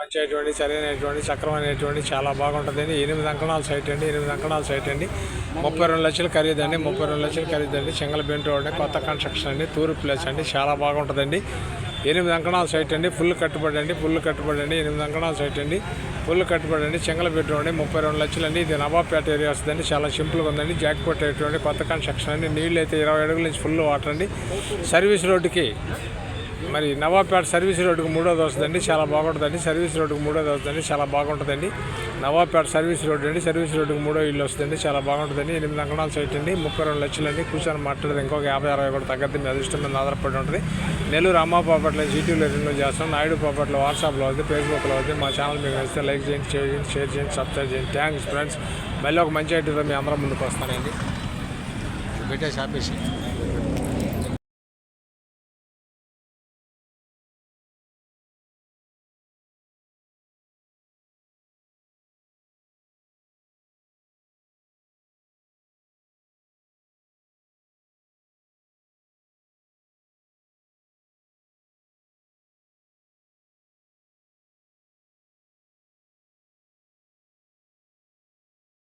మంచిటువంటి సరైనటువంటి సక్రమైనటువంటి చాలా బాగుంటుందండి. 8 అంకణాల సైట్ అండి. 8 అంకణాల సైట్ అండి. 32 లక్షలు ఖరీదండి. 32 లక్షలు ఖరీదండి. సింగిల్ బెంట్ రోడ్ కొత్త కన్స్ట్రక్షన్ అండి. తూరు ప్లేస్ అండి. చాలా బాగుంటుందండి. 8 అంకణాల సైట్ అండి. ఫుల్ కట్టుబడి అండి. 8 అంకణాల సైట్ అండి. ఫుల్ కట్టుబడి అండి. సింగిల్ బెడ్ రోడ్ 32 లక్షలు అండి. ఇది నవాబ్పేట ఏరియా వస్తుందండి. చాలా సింపుల్గా ఉందండి. జాక్ కొట్టేటువంటి కొత్త కన్స్ట్రక్షన్ అండి. నీళ్ళు అయితే 20 అడుగుల నుంచి ఫుల్ వాటర్ అండి. సర్వీస్ రోడ్డుకి మరి నవాబ్పేట సర్వీస్ రోడ్డుకు 3వది వస్తుందండి. చాలా బాగుంటుందండి. సర్వీస్ రోడ్డుకు 3వది వస్తుందండి. చాలా బాగుంటుందండి. నవాబ్పేట సర్వీస్ రోడ్ అండి. సర్వీస్ రోడ్డుకు 3వ ఇల్లు వస్తుందండి. చాలా బాగుంటుందండి. 8 అంకణాల సైట్ అండి. 32 లక్షలు అండి. కూర్చొని మాట్లాడదు ఇంకొక 50-60 కూడా తగ్గద్దు. మీ అదృష్టం మీద ఆధారపడి ఉంటుంది. నెల్లూరు అమ్మ ప్రాపర్టీలో జీటీవీలో రిన్యూ చేస్తాం. నాయుడు ప్రాపర్టీలో వాట్సాప్లో అవుతుంది, ఫేస్బుక్లో అవుతుంది. మా ఛానల్ మీకు నచ్చితే లైక్ చేయండి, షేర్ చేయండి, సబ్స్క్రైబ్ చేయండి. Thanks friends. మళ్ళీ ఒక మంచి ఐటీతో మీ అందరం ముందుకు వస్తానండి. పెట్టేసి ఆపేసి